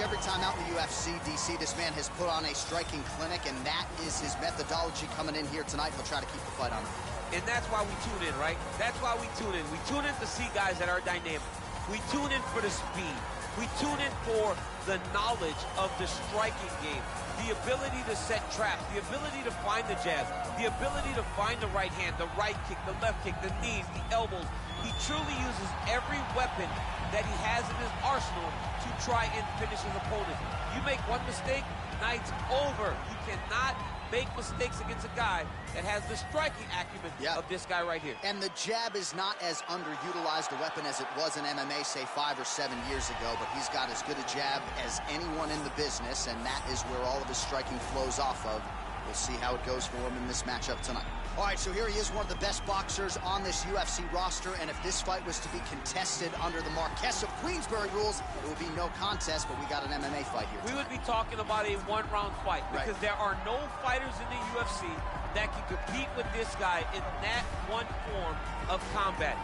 every time out in the UFC, DC, this man has put on a striking clinic, and that is his methodology coming in here tonight. He'll try to keep the fight on. And that's why we tune in, right? That's why we tune in. We tune in to see guys that are dynamic. We tune in for the speed. We tune in for the knowledge of the striking game, the ability to set traps, the ability to find the jab, the ability to find the right hand, the right kick, the left kick, the knees, the elbows. He truly uses every weapon that he has in his arsenal to try and finish his opponent. You make one mistake, night's over. You cannot make mistakes against a guy that has the striking acumen of this guy right here. And the jab is not as underutilized a weapon as it was in MMA, say 5 or 7 years ago, but he's got as good a jab as anyone in the business, and that is where all of his striking flows off of. We'll see how it goes for him in this matchup tonight. All right, so here he is, one of the best boxers on this UFC roster, and if this fight was to be contested under the Marquess of Queensberry rules, it would be no contest, but we got an MMA fight here tonight. We would be talking about a one-round fight, because there are no fighters in the UFC that can compete with this guy in that one form of combat.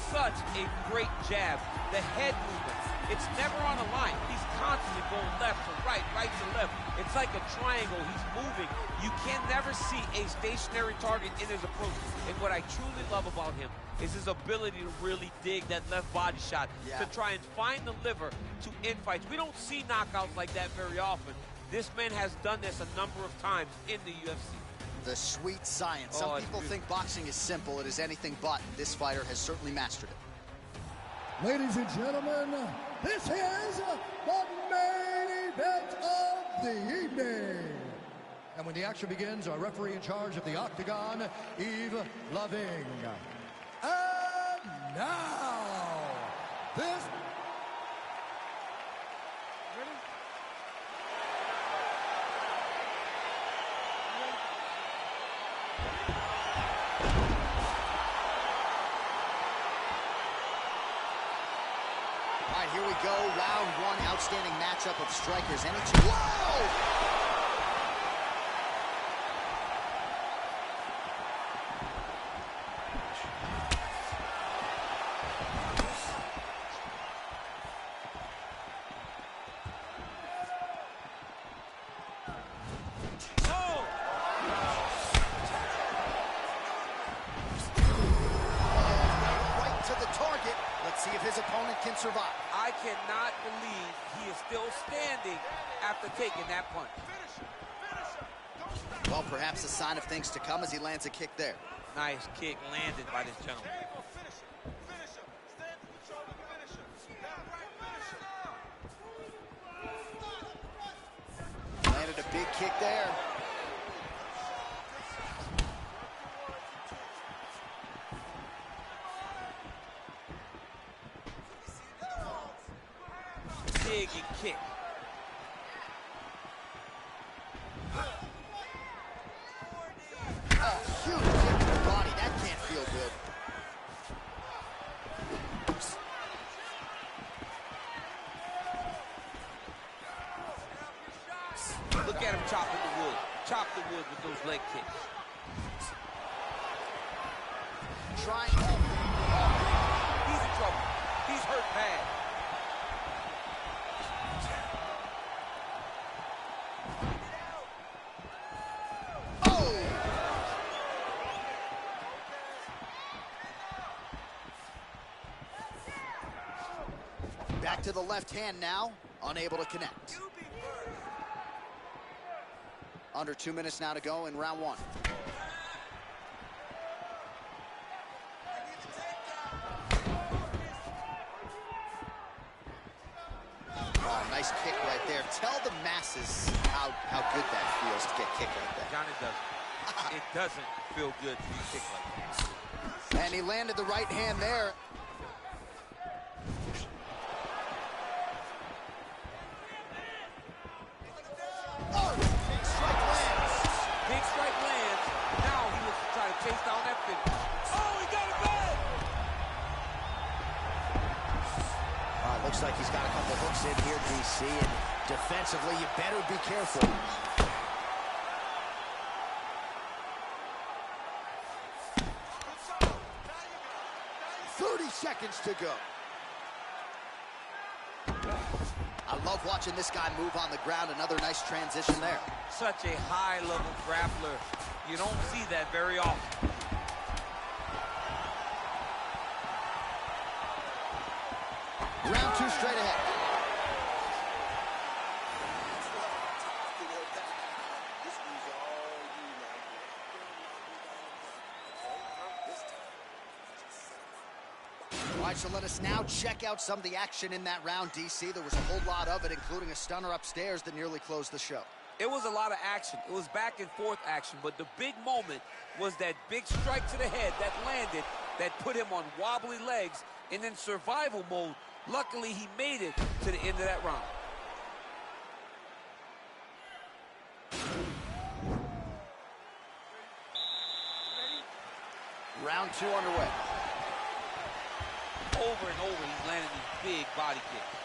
Such a great jab, the head movement. It's never on a line. He's constantly going left to right, right to left. It's like a triangle. He's moving. You can never see a stationary target in his approach. And what I truly love about him is his ability to really dig that left body shot, to try and find the liver to end fights. We don't see knockouts like that very often. This man has done this a number of times in the UFC. The sweet science. Some people think boxing is simple. It is anything but. This fighter has certainly mastered it. Ladies and gentlemen, this is the main event of the evening. And when the action begins, our referee in charge of the Octagon, Yves Loving. And now, this... Here we go, round one, outstanding matchup of strikers. Any two. Whoa! Right to the target. Let's see if his opponent can survive. I cannot believe he is still standing after taking that punch. Well, perhaps a sign of things to come as he lands a kick there. Nice kick landed by this gentleman. Landed a big kick there. Big kick. Oh, huge kick to the body. That can't feel good. Look at him chopping the wood. Chop the wood with those leg kicks. Trying. He's in trouble. He's hurt bad. Back to the left hand now, unable to connect. Under 2 minutes now to go in round one. Oh, nice kick right there. Tell the masses how good that feels to get kicked like that. John, it doesn't. It doesn't feel good to be kicked like that. And he landed the right hand there. Oh, big strike lands. Big strike lands. Now he looks to try to chase down that finish. Oh, he got it back! Looks like he's got a couple hooks in here, DC, and defensively, you better be careful. 30 seconds to go. I love watching this guy move on the ground. Another nice transition there. Such a high-level grappler. You don't see that very often. Round 2 straight ahead. All right, so let us now check out some of the action in that round, DC. There was a whole lot of it, including a stunner upstairs that nearly closed the show. It was a lot of action. It was back and forth action, but the big moment was that big strike to the head that landed, that put him on wobbly legs, and in survival mode, luckily he made it to the end of that round. Round 2 underway. Over and over, he's landing these big body kicks.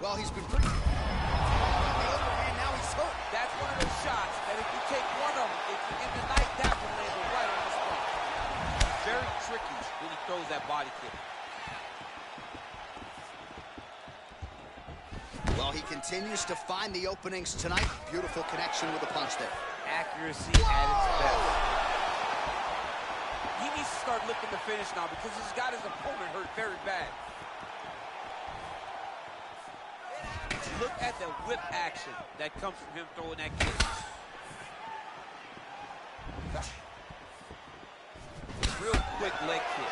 Well, he's been pretty... And now he's hurt. That's one of those shots that if you take one of them, if you end the night, that will land right on the spot. He's very tricky when he throws that body kick. Well, he continues to find the openings tonight. Beautiful connection with the punch there. Accuracy at its best. He needs to start looking to finish now because he's got his opponent hurt very bad. Look at the whip action that comes from him throwing that kick. Real quick leg kick.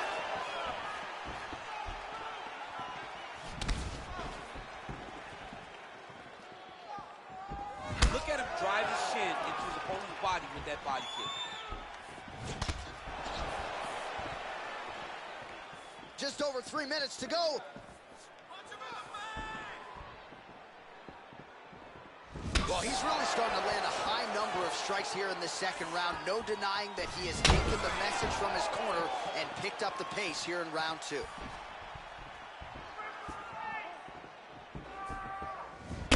Look at him drive his shin into his opponent's body with that body kick. Just over 3 minutes to go. Well, he's really starting to land a high number of strikes here in this second round. No denying that he has taken the message from his corner and picked up the pace here in round 2.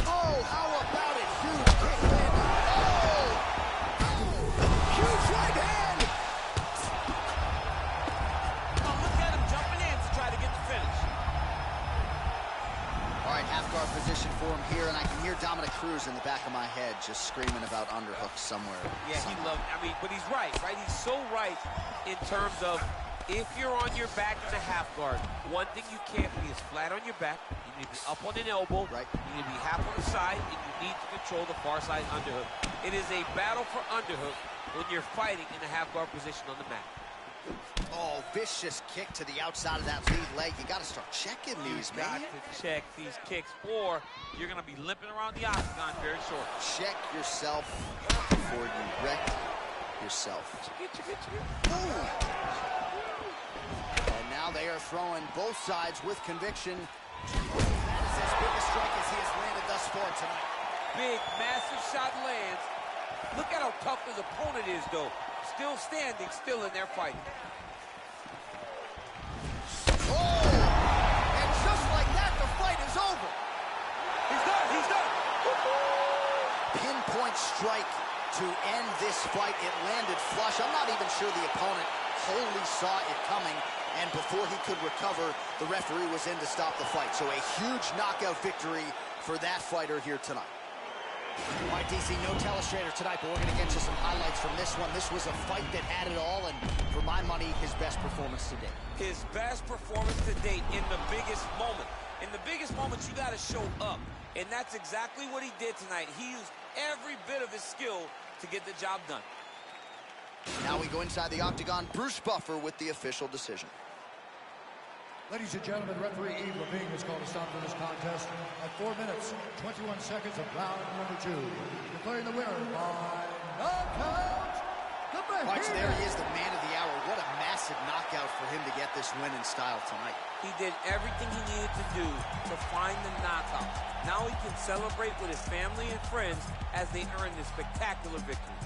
Oh, how about it? Huge kick landed. Oh! Huge right hand! Oh, look at him jumping in to try to get the finish. All right, half guard position for him here, and I can hear Dominic Cruz in the back of my head just screaming about underhooks somewhere. Yeah, he loved, but he's right? He's so right in terms of if you're on your back in the half guard, one thing you can't be is flat on your back. You need to be up on an elbow. Right. You need to be half on the side, and you need to control the far side underhook. It is a battle for underhook when you're fighting in a half guard position on the mat. Oh, vicious kick to the outside of that lead leg. You got to start checking these, man. You got to check these kicks, or you're going to be limping around the octagon very short. Check yourself before you wreck yourself. Ooh. And now they are throwing both sides with conviction. That is as big a strike as he has landed thus far tonight. Big, massive shot lands. Look at how tough his opponent is, though. Still standing, still in there fighting. Oh! And just like that, the fight is over. He's done, he's done. Pinpoint strike to end this fight. It landed flush. I'm not even sure the opponent wholly saw it coming. And before he could recover, the referee was in to stop the fight. So a huge knockout victory for that fighter here tonight. All right, DC, no telestrator tonight, but we're going to get you some highlights from this one. This was a fight that had it all, and for my money, his best performance to date. His best performance to date in the biggest moment. In the biggest moments, you got to show up, and that's exactly what he did tonight. He used every bit of his skill to get the job done. Now we go inside the octagon. Bruce Buffer with the official decision. Ladies and gentlemen, referee Yves Levine has called a stop to this contest at 4 minutes, 21 seconds of round number 2. Declaring the winner by knockout, the All right, so there he is, the man of the hour. What a massive knockout for him to get this win in style tonight. He did everything he needed to do to find the knockout. Now he can celebrate with his family and friends as they earn this spectacular victory.